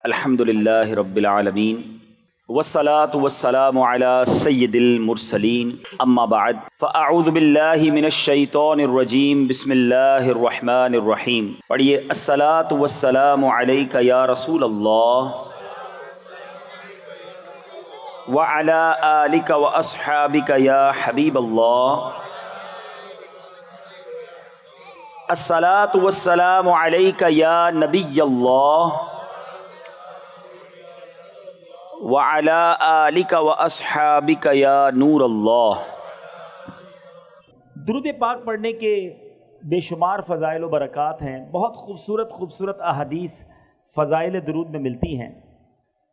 الحمدللہ رب العالمین والصلاة والسلام علی سید المرسلین اما بعد فاعوذ باللہ من الشیطان الرجیم بسم اللہ الرحمن الرحیم. پڑھیے الصلاة والسلام علیک یا رسول اللہ وعلی آلک واصحابک یا حبیب اللہ. الصلاة والسلام علیک یا نبی اللہ وعلی آلک واصحابک یا نور اللہ. درود پاک پڑھنے کے بے شمار فضائل و برکات ہیں. بہت خوبصورت احادیث فضائل درود میں ملتی ہیں.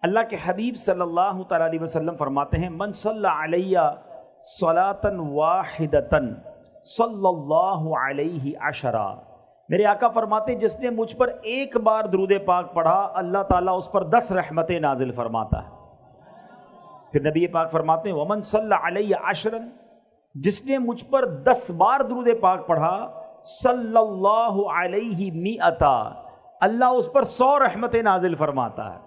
اللہ کے حبیب صلی اللہ تعالیٰ علیہ وسلم فرماتے ہیں من صلی علیہ صلاۃ واحدۃ صلی اللہ علیہ عشرہ. میرے آقا فرماتے ہیں جس نے مجھ پر ایک بار درود پاک پڑھا اللہ تعالیٰ اس پر 10 رحمتیں نازل فرماتا ہے. پھر نبی پاک فرماتے ہیں ومن صلی علیہ عشرا، جس نے مجھ پر 10 بار درود پاک پڑھا صلی اللہ علیہ مئتا، اللہ اس پر 100 رحمتیں نازل فرماتا ہے.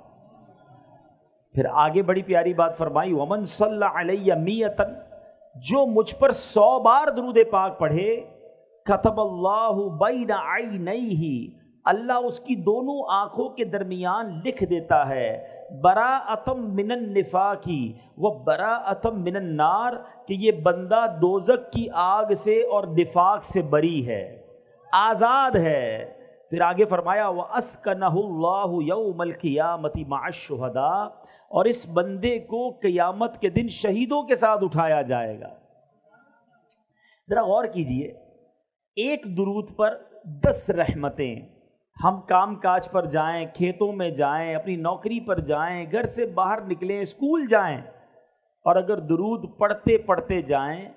پھر آگے بڑی پیاری بات فرمائی ومن صلی علیہ مئتا، جو مجھ پر 100 بار درود پاک پڑھے کتب اللہ بین عینیہ، اللہ اس کی دونوں آنکھوں کے درمیان لکھ دیتا ہے براءۃ من النفاق و براءۃ من النار، کہ یہ بندہ دوزخ کی آگ سے اور نفاق سے بری ہے، آزاد ہے. پھر آگے فرمایا وَأَسْكَنَهُ اللَّهُ يَوْمَ الْقِيَامَةِ مَعَ الشُّهَدَاءِ، اور اس بندے کو قیامت کے دن شہیدوں کے ساتھ اٹھایا جائے گا. ذرا غور کیجئے، ایک درود پر 10 رحمتیں. ہم کام کاج پر جائیں، کھیتوں میں جائیں، اپنی نوکری پر جائیں، گھر سے باہر نکلیں، اسکول جائیں، اور اگر درود پڑھتے پڑھتے جائیں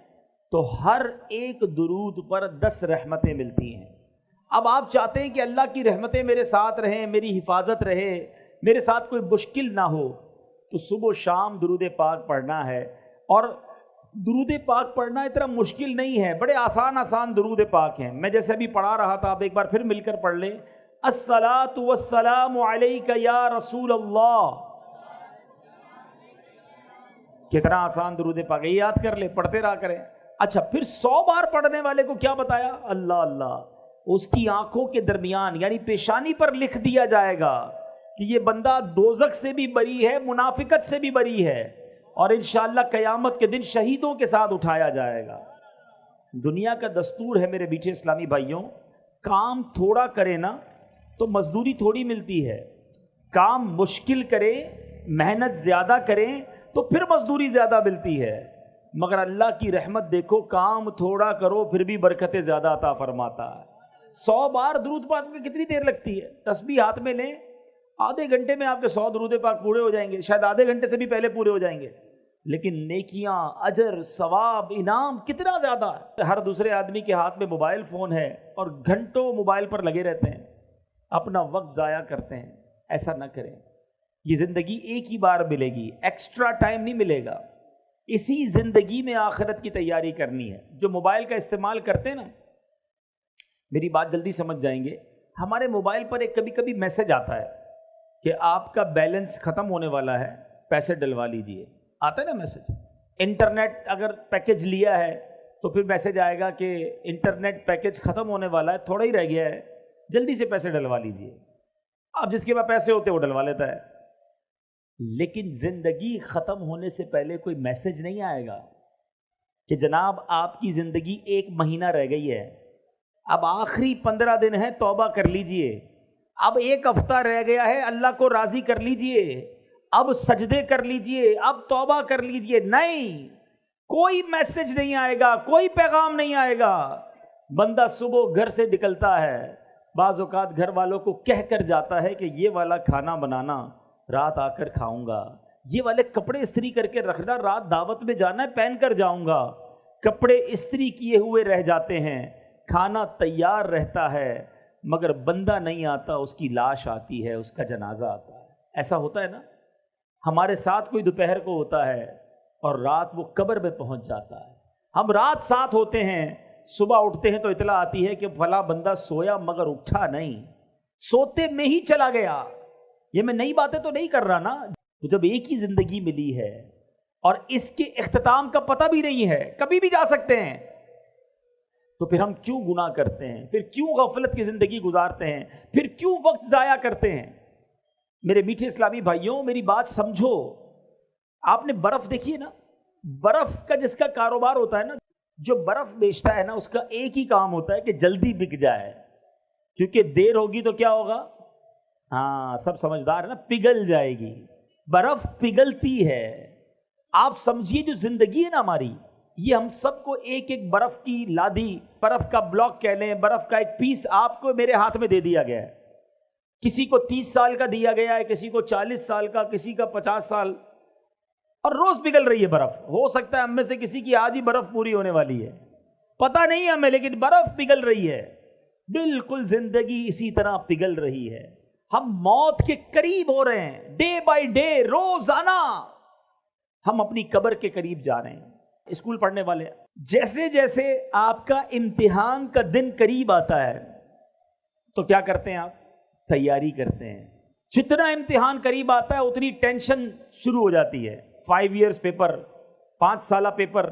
تو ہر ایک درود پر 10 رحمتیں ملتی ہیں. اب آپ چاہتے ہیں کہ اللہ کی رحمتیں میرے ساتھ رہیں، میری حفاظت رہے، میرے ساتھ کوئی مشکل نہ ہو، تو صبح و شام درود پاک پڑھنا ہے. اور درود پاک پڑھنا اتنا مشکل نہیں ہے، بڑے آسان درود پاک ہیں. میں جیسے ابھی پڑھا رہا تھا، آپ ایک بار پھر مل کر پڑھ لیں الصلاۃ والسلام علیک یا رسول اللہ. کتنا آسان درود پاک ہے، یہ یاد کر لیں، پڑھتے رہا کریں. اچھا، پھر 100 بار پڑھنے والے کو کیا بتایا؟ اللہ اس کی آنکھوں کے درمیان یعنی پیشانی پر لکھ دیا جائے گا کہ یہ بندہ دوزخ سے بھی بری ہے، منافقت سے بھی بری ہے، اور انشاءاللہ قیامت کے دن شہیدوں کے ساتھ اٹھایا جائے گا. دنیا کا دستور ہے میرے بیٹے اسلامی بھائیوں، کام تھوڑا کرے نا تو مزدوری تھوڑی ملتی ہے، کام مشکل کرے، محنت زیادہ کریں تو پھر مزدوری زیادہ ملتی ہے. مگر اللہ کی رحمت دیکھو، کام تھوڑا کرو پھر بھی برکتیں زیادہ عطا فرماتا ہے. 100 بار درود پاک میں کتنی دیر لگتی ہے؟ تسبیح ہاتھ میں لیں، آدھے گھنٹے میں آپ کے 100 درود پاک پورے ہو جائیں گے، شاید آدھے گھنٹے سے بھی پہلے پورے ہو جائیں گے. لیکن نیکیاں، اجر، ثواب، انعام کتنا زیادہ ہے. ہر دوسرے آدمی کے ہاتھ میں موبائل فون ہے اور گھنٹوں موبائل پر لگے رہتے ہیں، اپنا وقت ضائع کرتے ہیں. ایسا نہ کریں. یہ زندگی ایک ہی بار ملے گی، ایکسٹرا ٹائم نہیں ملے گا. اسی زندگی میں آخرت کی تیاری کرنی ہے. جو موبائل کا استعمال کرتے ہیں نا، میری بات جلدی سمجھ جائیں گے، ہمارے موبائل پر ایک کبھی میسج آتا ہے کہ آپ کا بیلنس ختم ہونے والا ہے، پیسے ڈلوا لیجئے. آتا ہے نا میسج. انٹرنیٹ اگر پیکج لیا ہے تو پھر میسج آئے گا کہ انٹرنیٹ پیکج ختم ہونے والا ہے، تھوڑا ہی رہ گیا ہے، جلدی سے پیسے ڈلوا لیجئے. اب جس کے پاس پیسے ہوتے ہیں وہ ڈلوا لیتا ہے. لیکن زندگی ختم ہونے سے پہلے کوئی میسج نہیں آئے گا کہ جناب آپ کی زندگی 1 مہینہ رہ گئی ہے، اب آخری 15 دن ہے، توبہ کر لیجئے. اب 1 ہفتہ رہ گیا ہے، اللہ کو راضی کر لیجئے، اب سجدے کر لیجئے، اب توبہ کر لیجئے. نہیں، کوئی میسج نہیں آئے گا، کوئی پیغام نہیں آئے گا. بندہ صبح گھر سے نکلتا ہے، بعض اوقات گھر والوں کو کہہ کر جاتا ہے کہ یہ والا کھانا بنانا، رات آ کر کھاؤں گا. یہ والے کپڑے استری کر کے رکھنا، رات دعوت میں جانا ہے، پہن کر جاؤں گا. کپڑے استری کیے ہوئے رہ جاتے ہیں، کھانا تیار رہتا ہے، مگر بندہ نہیں آتا، اس کی لاش آتی ہے، اس کا جنازہ آتا ہے. ایسا ہوتا ہے نا؟ ہمارے ساتھ کوئی دوپہر کو ہوتا ہے اور رات وہ قبر میں پہنچ جاتا ہے. ہم رات ساتھ ہوتے ہیں، صبح اٹھتے ہیں تو اطلاع آتی ہے کہ فلاں بندہ سویا مگر اٹھا نہیں، سوتے میں ہی چلا گیا. یہ میں نئی باتیں تو نہیں کر رہا نا. تو جب ایک ہی زندگی ملی ہے اور اس کے اختتام کا پتہ بھی نہیں ہے, کبھی بھی جا سکتے ہیں, تو پھر ہم کیوں گناہ کرتے ہیں, پھر کیوں غفلت کی زندگی گزارتے ہیں, پھر کیوں وقت ضائع کرتے ہیں؟ میرے میٹھے اسلامی بھائیوں, میری بات سمجھو. آپ نے برف دیکھی ہے نا, برف کا جس کا کاروبار ہوتا ہے نا, جو برف بیچتا ہے نا, اس کا ایک ہی کام ہوتا ہے کہ جلدی بک جائے, کیونکہ دیر ہوگی تو کیا ہوگا؟ ہاں سب سمجھدار ہے نا, پگھل جائے گی. برف پگھلتی ہے. آپ سمجھیے جو زندگی ہے نا ہماری, یہ ہم سب کو ایک ایک برف کی لادی, برف کا بلاک کہہ لیں, برف کا ایک پیس آپ کو میرے ہاتھ میں دے دیا گیا ہے. کسی کو 30 سال کا دیا گیا ہے, کسی کو 40 سال کا, کسی کا 50 سال, اور روز پگھل رہی ہے برف. ہو سکتا ہے ہم میں سے کسی کی آج ہی برف پوری ہونے والی ہے, پتہ نہیں ہمیں, لیکن برف پگھل رہی ہے. بالکل زندگی اسی طرح پگھل رہی ہے. ہم موت کے قریب ہو رہے ہیں, ڈے بائی ڈے, روزانہ ہم اپنی قبر کے قریب جا رہے ہیں. اسکول پڑھنے والے, جیسے جیسے آپ کا امتحان کا دن قریب آتا ہے تو کیا کرتے ہیں آپ؟ تیاری کرتے ہیں. جتنا امتحان قریب آتا ہے اتنی ٹینشن شروع ہو جاتی ہے. 5 ایئرس پیپر, 5 سالہ پیپر,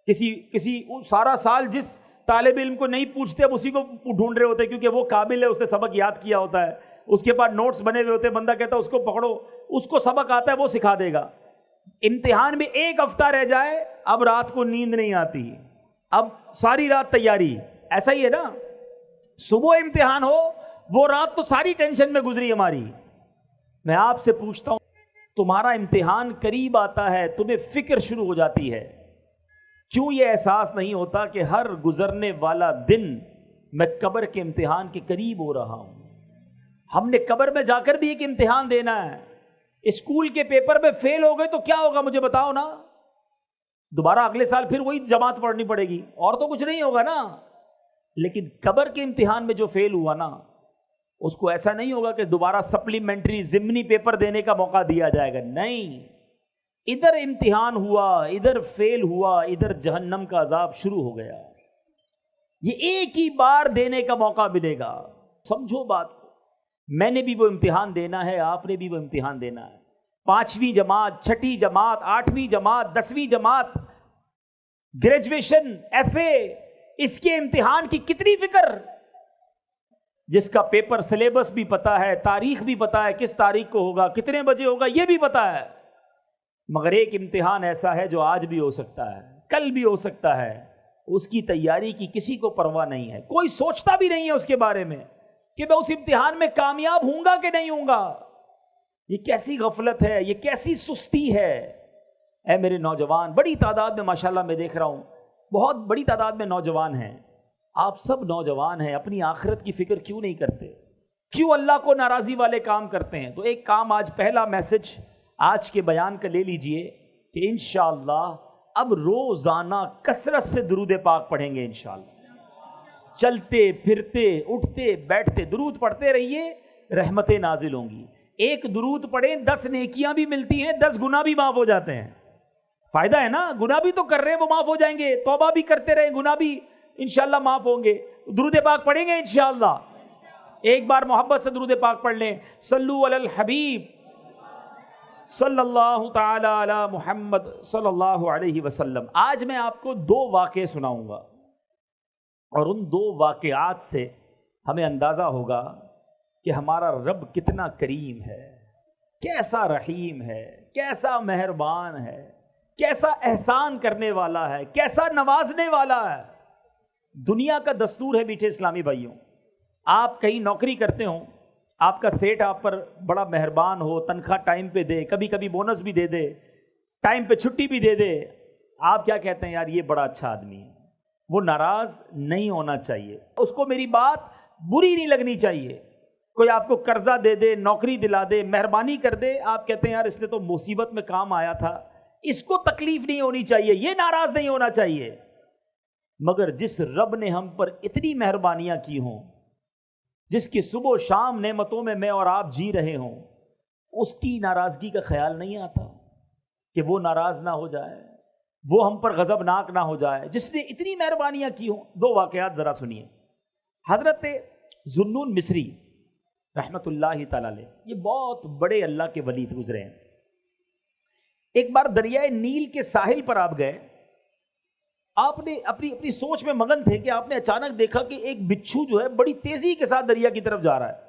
کسی سارا سال جس طالب علم کو نہیں پوچھتے اب اسی کو ڈھونڈ رہے ہوتے, کیونکہ وہ قابل ہے, اس نے سبق یاد کیا ہوتا ہے, اس کے پاس نوٹس بنے ہوئے ہوتے ہیں. بندہ کہتا ہے اس کو پکڑو, اس کو سبق آتا ہے, وہ سکھا دے گا. امتحان میں 1 ہفتہ رہ جائے, اب رات کو نیند نہیں آتی, اب ساری رات تیاری. ایسا ہی ہے نا, صبح امتحان ہو, وہ رات تو ساری ٹینشن میں گزری ہماری. میں آپ سے پوچھتا ہوں, تمہارا امتحان قریب آتا ہے, تمہیں فکر شروع ہو جاتی ہے, کیوں یہ احساس نہیں ہوتا کہ ہر گزرنے والا دن میں قبر کے امتحان کے قریب ہو رہا ہوں؟ ہم نے قبر میں جا کر بھی ایک امتحان دینا ہے. اسکول کے پیپر میں فیل ہو گئے تو کیا ہوگا مجھے بتاؤ نا, دوبارہ اگلے سال پھر وہی جماعت پڑھنی پڑے گی, اور تو کچھ نہیں ہوگا نا. لیکن قبر کے امتحان میں جو فیل ہوا نا, اس کو ایسا نہیں ہوگا کہ دوبارہ سپلیمنٹری ضمنی پیپر دینے کا موقع دیا جائے گا. نہیں, ادھر امتحان ہوا, ادھر فیل ہوا, ادھر جہنم کا عذاب شروع ہو گیا. یہ ایک ہی بار دینے کا موقع ملے گا. سمجھو بات کو. میں نے بھی وہ امتحان دینا ہے, آپ نے بھی وہ امتحان دینا ہے. 5ویں جماعت, 6ٹھی جماعت, 8ویں جماعت, 10ویں جماعت, گریجویشن, FA, اس کے امتحان کی کتنی فکر. جس کا پیپر سلیبس بھی پتا ہے, تاریخ بھی پتا ہے, کس تاریخ کو ہوگا, کتنے بجے ہوگا, یہ بھی پتا ہے. مگر ایک امتحان ایسا ہے جو آج بھی ہو سکتا ہے, کل بھی ہو سکتا ہے. اس کی تیاری کی کسی کو پرواہ نہیں ہے. کوئی سوچتا بھی نہیں ہے اس کے بارے میں کہ میں اس امتحان میں کامیاب ہوں گا کہ نہیں ہوں گا. یہ کیسی غفلت ہے, یہ کیسی سستی ہے. اے میرے نوجوان, بڑی تعداد میں ماشاءاللہ میں دیکھ رہا ہوں, بہت بڑی تعداد میں نوجوان ہیں. آپ سب نوجوان ہیں, اپنی آخرت کی فکر کیوں نہیں کرتے؟ کیوں اللہ کو ناراضی والے کام کرتے ہیں؟ تو ایک کام, آج پہلا میسج آج کے بیان کا لے لیجئے کہ انشاءاللہ اب روزانہ کثرت سے درود پاک پڑھیں گے. انشاءاللہ چلتے پھرتے اٹھتے بیٹھتے درود پڑھتے رہیے, رحمتیں نازل ہوں گی. ایک درود پڑھیں 10 نیکیاں بھی ملتی ہیں, 10 گناہ بھی معاف ہو جاتے ہیں. فائدہ ہے نا, گناہ بھی تو کر رہے ہیں وہ معاف ہو جائیں گے, توبہ بھی کرتے رہیں, گناہ بھی انشاءاللہ معاف ہوں گے. درود پاک پڑھیں گے انشاءاللہ. ایک بار محبت سے درود پاک پڑھ لیں. صلو علی الحبیب صلی اللہ تعالی علی محمد صلی اللہ علیہ وسلم. آج میں آپ کو 2 واقعے سناؤں گا, اور ان 2 واقعات سے ہمیں اندازہ ہوگا کہ ہمارا رب کتنا کریم ہے, کیسا رحیم ہے, کیسا مہربان ہے, کیسا احسان کرنے والا ہے, کیسا نوازنے والا ہے. دنیا کا دستور ہے میٹھے اسلامی بھائیوں, آپ کہیں نوکری کرتے ہوں, آپ کا سیٹ آپ پر بڑا مہربان ہو, تنخواہ ٹائم پہ دے, کبھی کبھی بونس بھی دے دے, ٹائم پہ چھٹی بھی دے دے, آپ کیا کہتے ہیں, یار یہ بڑا اچھا آدمی ہے. وہ ناراض نہیں ہونا چاہیے, اس کو میری بات بری نہیں لگنی چاہیے. کوئی آپ کو قرضہ دے دے, نوکری دلا دے, مہربانی کر دے, آپ کہتے ہیں یار اس نے تو مصیبت میں کام آیا تھا, اس کو تکلیف نہیں ہونی چاہیے, یہ ناراض نہیں ہونا چاہیے. مگر جس رب نے ہم پر اتنی مہربانیاں کی ہوں, جس کی صبح و شام نعمتوں میں اور آپ جی رہے ہوں, اس کی ناراضگی کا خیال نہیں آتا کہ وہ ناراض نہ ہو جائے, وہ ہم پر غضبناک نہ ہو جائے, جس نے اتنی مہربانیاں کی ہوں. 2 واقعات ذرا سنیے. حضرت ذو النون مصری رحمت اللہ تعالی علیہ، یہ بہت بڑے اللہ کے ولی گزرے ہیں۔ ایک بار دریائے نیل کے ساحل پر آپ گئے، آپ نے اپنی سوچ میں مگن تھے کہ آپ نے اچانک دیکھا کہ ایک بچھو جو ہے بڑی تیزی کے ساتھ دریا کی طرف جا رہا ہے۔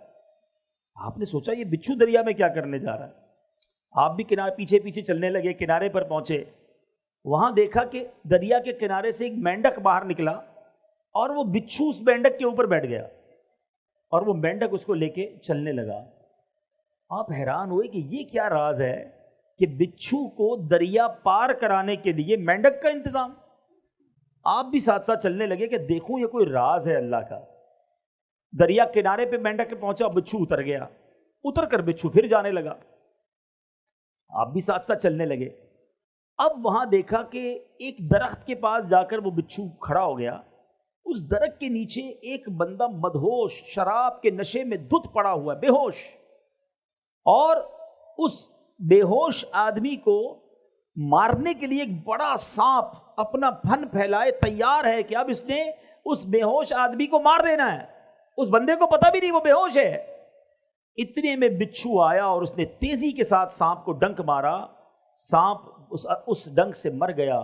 آپ نے سوچا یہ بچھو دریا میں کیا کرنے جا رہا ہے؟ آپ بھی کنارے پیچھے پیچھے چلنے لگے، کنارے پر پہنچے، وہاں دیکھا کہ دریا کے کنارے سے ایک مینڈک باہر نکلا اور وہ بچھو اس مینڈک کے اوپر بیٹھ گیا اور وہ مینڈک اس کو لے کے چلنے لگا۔ آپ حیران ہوئے کہ یہ کیا راز ہے کہ بچھو کو دریا پار کرانے کے لیے مینڈک کا انتظام۔ آپ بھی ساتھ ساتھ چلنے لگے کہ دیکھوں یہ کوئی راز ہے اللہ کا۔ دریا کنارے پہ مینڈک پہنچا، بچھو اتر گیا، اتر کر بچھو پھر جانے لگا۔ آپ بھی ساتھ ساتھ چلنے لگے۔ اب وہاں دیکھا کہ ایک درخت کے پاس جا کر وہ بچھو کھڑا ہو گیا، اس درخت کے نیچے ایک بندہ مدہوش شراب کے نشے میں دھت پڑا ہوا ہے، بے ہوش، اور اس بے ہوش آدمی کو مارنے کے لیے ایک بڑا سانپ اپنا پھن پھیلائے تیار ہے کہ اب اس نے اس بے ہوش آدمی کو مار دینا ہے۔ اس بندے کو پتہ بھی نہیں وہ بے ہوش ہے۔ اتنے میں بچھو آیا اور اس نے تیزی کے ساتھ سانپ کو ڈنک مارا، سانپ اس ڈنک سے مر گیا،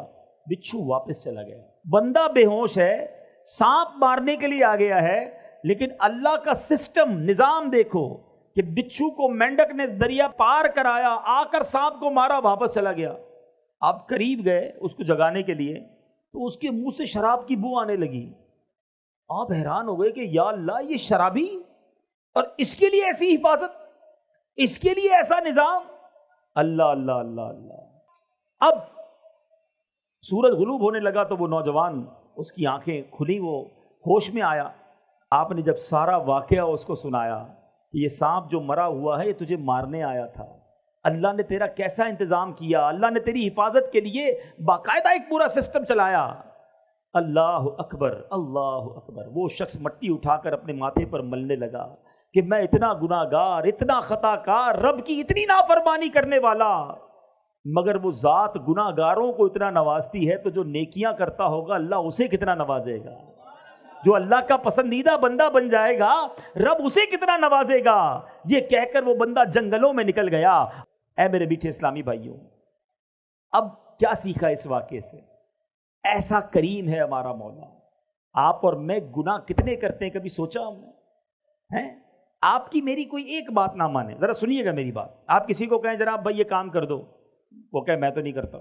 بچھو واپس چلا گیا۔ بندہ بے ہوش ہے، سانپ مارنے کے لیے آ گیا ہے، لیکن اللہ کا سسٹم نظام دیکھو کہ بچھو کو مینڈک نے دریا پار کرایا، آ کر سانپ کو مارا، واپس چلا گیا۔ آپ قریب گئے اس کو جگانے کے لیے تو اس کے منہ سے شراب کی بو آنے لگی۔ آپ حیران ہو گئے کہ یا اللہ، یہ شرابی اور اس کے لیے ایسی حفاظت، اس کے لیے ایسا نظام۔ اللہ اللہ اللہ اللہ۔ اب سورج غروب ہونے لگا تو وہ نوجوان، اس کی آنکھیں کھلی، وہ ہوش میں آیا۔ آپ نے جب سارا واقعہ اس کو سنایا کہ یہ سانپ جو مرا ہوا ہے یہ تجھے مارنے آیا تھا، اللہ نے تیرا کیسا انتظام کیا، اللہ نے تیری حفاظت کے لیے باقاعدہ ایک پورا سسٹم چلایا۔ اللہ اکبر اللہ اکبر۔ وہ شخص مٹی اٹھا کر اپنے ماتھے پر ملنے لگا کہ میں اتنا گناہ گار، اتنا خطا کار، رب کی اتنی نافرمانی کرنے والا، مگر وہ ذات گناہ گاروں کو اتنا نوازتی ہے تو جو نیکیاں کرتا ہوگا اللہ اسے کتنا نوازے گا۔ جو اللہ کا پسندیدہ بندہ بن جائے گا رب اسے کتنا نوازے گا۔ یہ کہہ کر وہ بندہ جنگلوں میں نکل گیا۔ اے میرے میٹھے اسلامی بھائیوں، اب کیا سیکھا اس واقعے سے؟ ایسا کریم ہے ہمارا مولا۔ آپ اور میں گناہ کتنے کرتے ہیں، کبھی سوچا ہم نے؟ آپ کی میری کوئی ایک بات نہ مانے، ذرا سنیے گا میری بات۔ آپ کسی کو کہیں جناب بھائی یہ کام کر دو، وہ کہے میں تو نہیں کرتا۔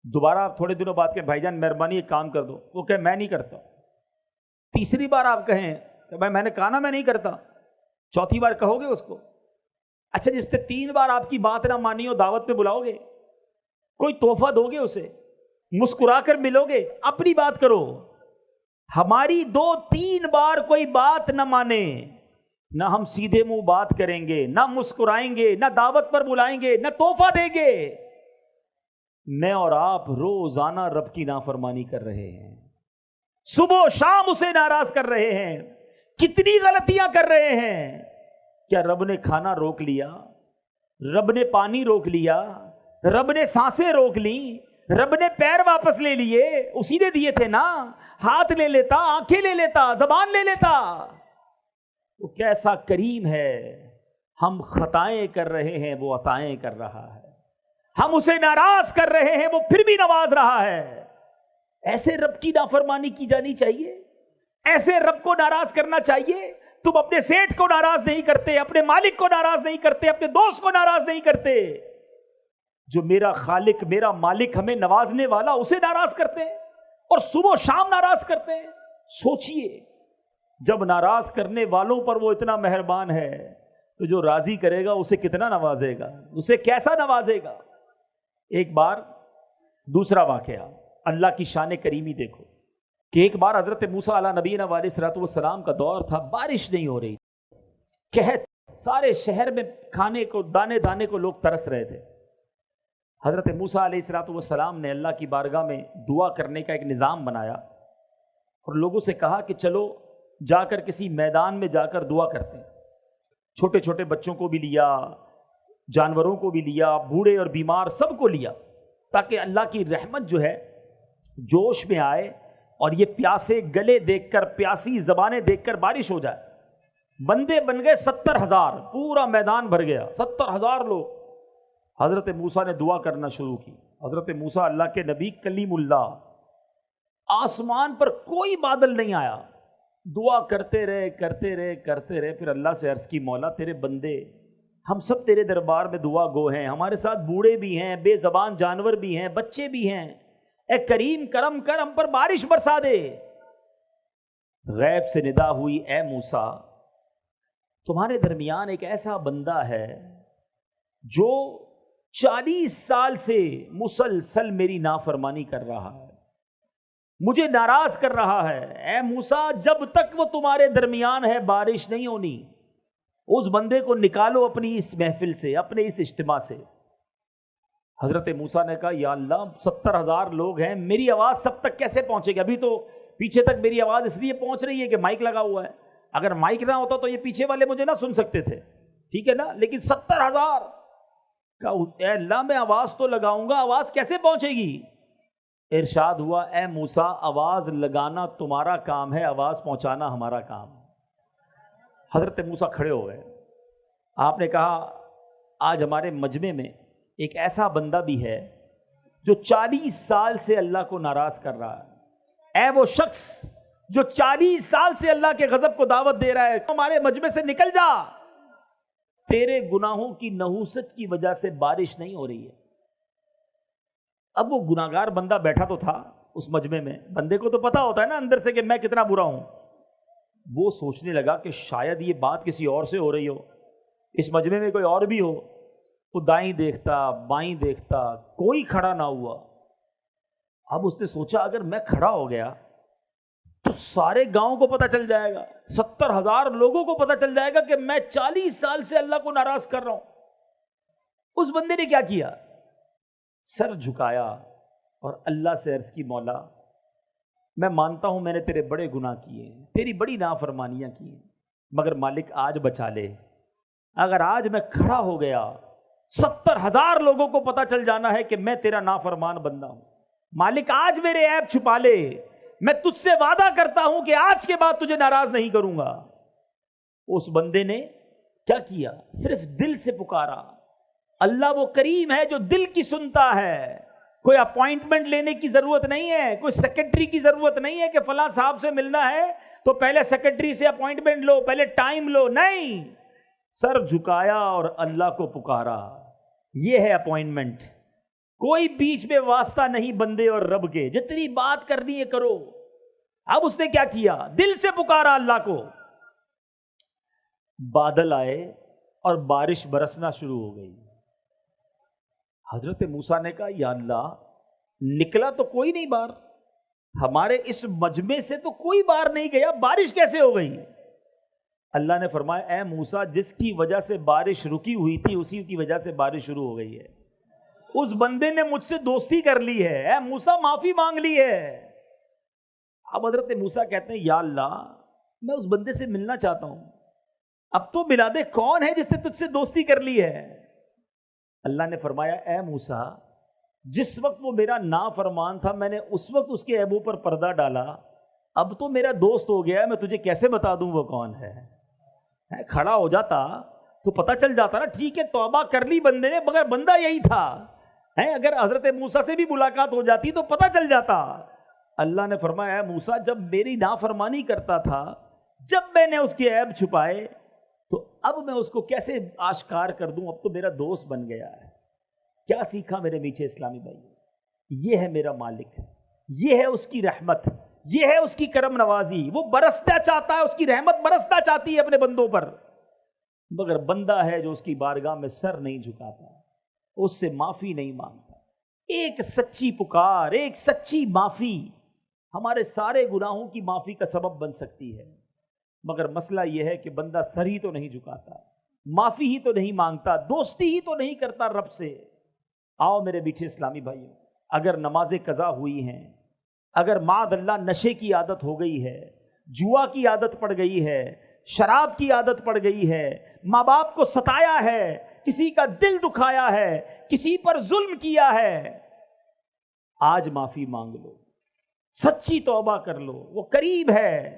دوبارہ آپ تھوڑے دنوں بعد کہیں بھائی جان مہربانی یہ کام کر دو، وہ کہے میں نہیں کرتا۔ تیسری بار آپ کہیں کہ بھائی میں نے کہا نا میں نہیں کرتا، چوتھی بار کہو گے اس کو؟ اچھا جس نے 3 بار آپ کی بات نہ مانی ہو دعوت پہ بلاؤ گے؟ کوئی تحفہ دو گے اسے؟ مسکرا کر ملو گے؟ اپنی بات کرو۔ ہماری 2-3 بار کوئی بات نہ مانے، نہ ہم سیدھے منہ بات کریں گے، نہ مسکرائیں گے، نہ دعوت پر بلائیں گے، نہ تحفہ دیں گے۔ میں اور آپ روزانہ رب کی نافرمانی کر رہے ہیں، صبح و شام اسے ناراض کر رہے ہیں، کتنی غلطیاں کر رہے ہیں۔ کیا رب نے کھانا روک لیا؟ رب نے پانی روک لیا؟ رب نے سانسیں روک لی؟ رب نے پیر واپس لے لیے؟ اسی نے دیے تھے نا، ہاتھ لے لیتا، آنکھیں لے لیتا، زبان لے لیتا۔ وہ کیسا کریم ہے، ہم خطائیں کر رہے ہیں وہ عطائیں کر رہا ہے، ہم اسے ناراض کر رہے ہیں وہ پھر بھی نواز رہا ہے۔ ایسے رب کی نافرمانی کی جانی چاہیے؟ ایسے رب کو ناراض کرنا چاہیے؟ تم اپنے سیٹھ کو ناراض نہیں کرتے، اپنے مالک کو ناراض نہیں کرتے، اپنے دوست کو ناراض نہیں کرتے، جو میرا خالق میرا مالک ہمیں نوازنے والا اسے ناراض کرتے ہیں اور صبح و شام ناراض کرتے ہیں۔ سوچئے جب ناراض کرنے والوں پر وہ اتنا مہربان ہے تو جو راضی کرے گا اسے کتنا نوازے گا، اسے کیسا نوازے گا۔ ایک بار دوسرا واقعہ، اللہ کی شان کریمی دیکھو کہ ایک بار حضرت موسیٰ علیہ نبینا علیہ الصلوۃ والسلام کا دور تھا، بارش نہیں ہو رہی، قحط، سارے شہر میں کھانے کو دانے دانے کو لوگ ترس رہے تھے۔ حضرت موسیٰ علیہ الصلوۃ والسلام نے اللہ کی بارگاہ میں دعا کرنے کا ایک نظام بنایا اور لوگوں سے کہا کہ چلو جا کر کسی میدان میں جا کر دعا کرتے ہیں۔ چھوٹے چھوٹے بچوں کو بھی لیا، جانوروں کو بھی لیا، بوڑھے اور بیمار سب کو لیا، تاکہ اللہ کی رحمت جو ہے جوش میں آئے اور یہ پیاسے گلے دیکھ کر، پیاسی زبانیں دیکھ کر بارش ہو جائے۔ بندے بن گئے 70,000، پورا میدان بھر گیا، 70,000 لوگ۔ حضرت موسیٰ نے دعا کرنا شروع کی۔ حضرت موسیٰ اللہ کے نبی کلیم اللہ، آسمان پر کوئی بادل نہیں آیا، دعا کرتے رہے کرتے رہے کرتے رہے۔ پھر اللہ سے عرض کی، مولا تیرے بندے ہم سب تیرے دربار میں دعا گو ہیں، ہمارے ساتھ بوڑھے بھی ہیں، بے زبان جانور بھی ہیں، بچے بھی ہیں، اے کریم کرم کر، ہم پر بارش برسا دے۔ غیب سے ندا ہوئی، اے موسیٰ تمہارے درمیان ایک ایسا بندہ ہے جو 40 سال سے مسلسل میری نافرمانی کر رہا ہے، مجھے ناراض کر رہا ہے۔ اے موسیٰ جب تک وہ تمہارے درمیان ہے بارش نہیں ہونی، اس بندے کو نکالو اپنی اس محفل سے، اپنے اس اجتماع سے۔ حضرت موسیٰ نے کہا، یا اللہ 70,000 لوگ ہیں، میری آواز سب تک کیسے پہنچے گی؟ ابھی تو پیچھے تک میری آواز اس لیے پہنچ رہی ہے کہ مائک لگا ہوا ہے، اگر مائک نہ ہوتا تو یہ پیچھے والے مجھے نہ سن سکتے تھے، ٹھیک ہے نا؟ لیکن 70,000 کا، اے اللہ میں آواز تو لگاؤں گا، آواز کیسے پہنچے گی؟ ارشاد ہوا، اے موسیٰ آواز لگانا تمہارا کام ہے، آواز پہنچانا ہمارا کام ہے۔ حضرت موسیٰ کھڑے ہو گئے۔ آپ نے کہا، آج ہمارے مجمع میں ایک ایسا بندہ بھی ہے جو 40 سال سے اللہ کو ناراض کر رہا ہے۔ اے وہ شخص جو 40 سال سے اللہ کے غضب کو دعوت دے رہا ہے، ہمارے مجمع سے نکل جا، تیرے گناہوں کی نحوست کی وجہ سے بارش نہیں ہو رہی ہے۔ اب وہ گناہگار بندہ بیٹھا تو تھا اس مجمع میں، بندے کو تو پتا ہوتا ہے نا اندر سے کہ میں کتنا برا ہوں۔ وہ سوچنے لگا کہ شاید یہ بات کسی اور سے ہو رہی ہو، اس مجمع میں کوئی اور بھی ہو۔ وہ دائیں دیکھتا بائیں دیکھتا، کوئی کھڑا نہ ہوا۔ اب اس نے سوچا اگر میں کھڑا ہو گیا تو سارے گاؤں کو پتہ چل جائے گا، 70,000 لوگوں کو پتہ چل جائے گا کہ میں 40 سال سے اللہ کو ناراض کر رہا ہوں۔ اس بندے نے کیا کیا؟ سر جھکایا اور اللہ سے عرض کی، مولا میں مانتا ہوں میں نے تیرے بڑے گناہ کیے ہیں، تیری بڑی نافرمانیاں کی ہیں، مگر مالک آج بچا لے۔ اگر آج میں کھڑا ہو گیا 70,000 لوگوں کو پتہ چل جانا ہے کہ میں تیرا نافرمان بندہ ہوں، مالک آج میرے عیب چھپا لے، میں تجھ سے وعدہ کرتا ہوں کہ آج کے بعد تجھے ناراض نہیں کروں گا۔ اس بندے نے کیا کیا؟ صرف دل سے پکارا۔ اللہ وہ کریم ہے جو دل کی سنتا ہے، کوئی اپوائنٹمنٹ لینے کی ضرورت نہیں ہے، کوئی سیکرٹری کی ضرورت نہیں ہے کہ فلاں صاحب سے ملنا ہے تو پہلے سیکرٹری سے اپوائنٹمنٹ لو، پہلے ٹائم لو، نہیں، سر جھکایا اور اللہ کو پکارا، یہ ہے اپوائنٹمنٹ۔ کوئی بیچ میں واسطہ نہیں بندے اور رب کے، جتنی بات کرنی ہے کرو۔ اب اس نے کیا کیا؟ دل سے پکارا اللہ کو۔ بادل آئے اور بارش برسنا شروع ہو گئی۔ حضرت موسیٰ نے کہا، یا اللہ نکلا تو کوئی نہیں باہر، ہمارے اس مجمع سے تو کوئی باہر نہیں گیا، بارش کیسے ہو گئی؟ اللہ نے فرمایا، اے موسیٰ جس کی وجہ سے بارش رکی ہوئی تھی اسی کی وجہ سے بارش شروع ہو گئی ہے۔ اس بندے نے مجھ سے دوستی کر لی ہے، اے موسیٰ معافی مانگ لی ہے۔ اب حضرت موسیٰ کہتے ہیں، یا اللہ میں اس بندے سے ملنا چاہتا ہوں، اب تو ملا دے، کون ہے جس نے تجھ سے دوستی کر لی ہے؟ اللہ نے فرمایا، اے موسیٰ جس وقت وہ میرا نافرمان تھا میں نے اس وقت اس کے عیبوں پر پردہ ڈالا، اب تو میرا دوست ہو گیا ہے، میں تجھے کیسے بتا دوں وہ کون ہے؟ کھڑا ہو جاتا تو پتہ چل جاتا نا، ٹھیک ہے توبہ کر لی بندے نے، مگر بندہ یہی تھا۔ اگر حضرت موسیٰ سے بھی ملاقات ہو جاتی تو پتہ چل جاتا۔ اللہ نے فرمایا، اے موسیٰ جب میری نافرمانی کرتا تھا، جب میں نے اس کے عیب چھپائے تو اب میں اس کو کیسے آشکار کر دوں؟ اب تو میرا دوست بن گیا ہے۔ کیا سیکھا میرے میٹھے اسلامی بھائی؟ یہ ہے میرا مالک، یہ ہے اس کی رحمت، یہ ہے اس کی کرم نوازی۔ وہ برستا چاہتا ہے، اس کی رحمت برستا چاہتی ہے اپنے بندوں پر، مگر بندہ ہے جو اس کی بارگاہ میں سر نہیں جھکاتا، اس سے معافی نہیں مانگتا۔ ایک سچی پکار، ایک سچی معافی ہمارے سارے گناہوں کی معافی کا سبب بن سکتی ہے، مگر مسئلہ یہ ہے کہ بندہ سر ہی تو نہیں جھکاتا، معافی ہی تو نہیں مانگتا، دوستی ہی تو نہیں کرتا رب سے۔ آؤ میرے میٹھے اسلامی بھائیوں، اگر نمازیں قضا ہوئی ہیں، اگر معاذ اللہ نشے کی عادت ہو گئی ہے، جوا کی عادت پڑ گئی ہے، شراب کی عادت پڑ گئی ہے، ماں باپ کو ستایا ہے، کسی کا دل دکھایا ہے، کسی پر ظلم کیا ہے، آج معافی مانگ لو، سچی توبہ کر لو، وہ قریب ہے،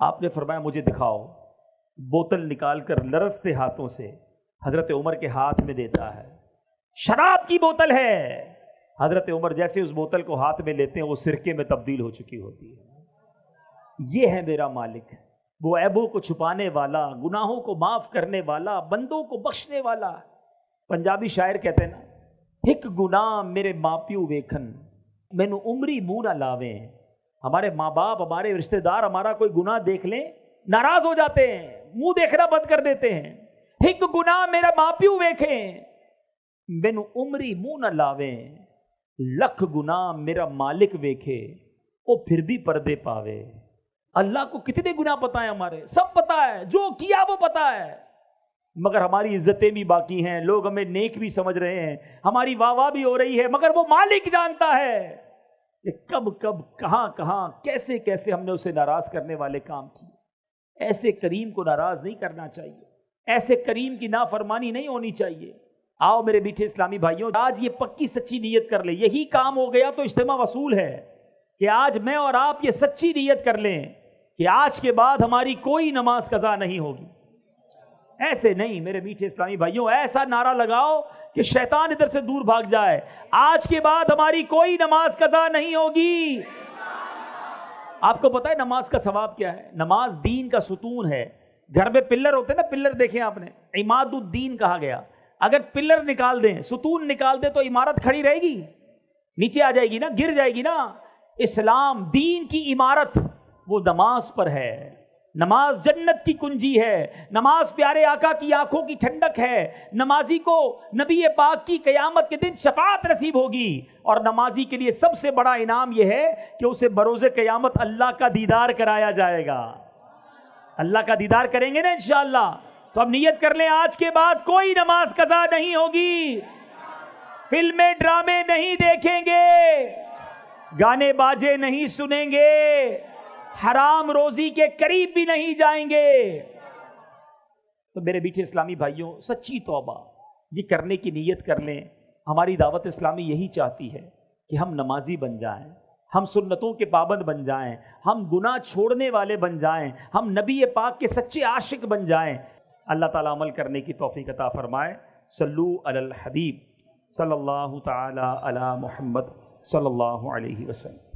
آپ نے فرمایا مجھے دکھاؤ. بوتل نکال کر لرزتے ہاتھوں سے حضرت عمر کے ہاتھ میں دیتا ہے. شراب کی بوتل ہے. حضرت عمر جیسے اس بوتل کو ہاتھ میں لیتے ہیں وہ سرکے میں تبدیل ہو چکی ہوتی ہے. یہ ہے میرا مالک، وہ عیبوں کو چھپانے والا، گناہوں کو معاف کرنے والا، بندوں کو بخشنے والا. پنجابی شاعر کہتے ہیں نا، ایک گناہ میرے ماں پیو ویکھن مینوں عمری منہ نہ لاویں. ہمارے ماں باپ، ہمارے رشتہ دار ہمارا کوئی گناہ دیکھ لیں ناراض ہو جاتے ہیں، منہ دیکھنا بند کر دیتے ہیں. ایک گناہ میرا ماں پیو ویکھیں مینوں عمری منہ نہ لاویں. لکھ گناہ میرا مالک ویکھے وہ پھر بھی پردے پاوے. اللہ کو کتنے گناہ پتہ ہیں، ہمارے سب پتہ ہے، جو کیا وہ پتہ ہے، مگر ہماری عزتیں بھی باقی ہیں، لوگ ہمیں نیک بھی سمجھ رہے ہیں، ہماری واہ واہ بھی ہو رہی ہے، مگر وہ مالک جانتا ہے کہ کب کب کہاں کہاں کیسے کیسے ہم نے اسے ناراض کرنے والے کام کیے. ایسے کریم کو ناراض نہیں کرنا چاہیے، ایسے کریم کی نافرمانی نہیں ہونی چاہیے. آؤ میرے میٹھے اسلامی بھائیوں، آج یہ پکی سچی نیت کر لیں. یہی کام ہو گیا تو اجتماع وصول ہے کہ آج میں اور آپ یہ سچی نیت کر لیں کہ آج کے بعد ہماری کوئی نماز قضا نہیں ہوگی. ایسے نہیں میرے میٹھے اسلامی بھائیوں، ایسا نعرہ لگاؤ کہ شیطان ادھر سے دور بھاگ جائے. آج کے بعد ہماری کوئی نماز قضا نہیں ہوگی. آپ کو پتا ہے نماز کا ثواب کیا ہے؟ نماز دین کا ستون ہے. گھر میں پلر ہوتے ہیں نا، پلر دیکھیں آپ نے، عماد الدین کہا گیا. اگر پلر نکال دیں، ستون نکال دیں تو عمارت کھڑی رہے گی؟ نیچے آ جائے گی نا، گر جائے گی نا. اسلام دین کی عمارت وہ نماز پر ہے. نماز جنت کی کنجی ہے. نماز پیارے آقا کی آنکھوں کی ٹھنڈک ہے. نمازی کو نبی پاک کی قیامت کے دن شفاعت نصیب ہوگی. اور نمازی کے لیے سب سے بڑا انعام یہ ہے کہ اسے بروز قیامت اللہ کا دیدار کرایا جائے گا. اللہ کا دیدار کریں گے نا انشاءاللہ. تو اب نیت کر لیں آج کے بعد کوئی نماز قضا نہیں ہوگی. فلمیں ڈرامے نہیں دیکھیں گے، گانے باجے نہیں سنیں گے، حرام روزی کے قریب بھی نہیں جائیں گے. تو میرے بیٹے اسلامی بھائیوں، سچی توبہ یہ کرنے کی نیت کر لیں. ہماری دعوت اسلامی یہی چاہتی ہے کہ ہم نمازی بن جائیں، ہم سنتوں کے پابند بن جائیں، ہم گناہ چھوڑنے والے بن جائیں، ہم نبی پاک کے سچے عاشق بن جائیں. اللہ تعالیٰ عمل کرنے کی توفیق عطا فرمائے. صلو علی الحبیب صلی اللہ تعالی علی محمد صلی اللہ علیہ وسلم.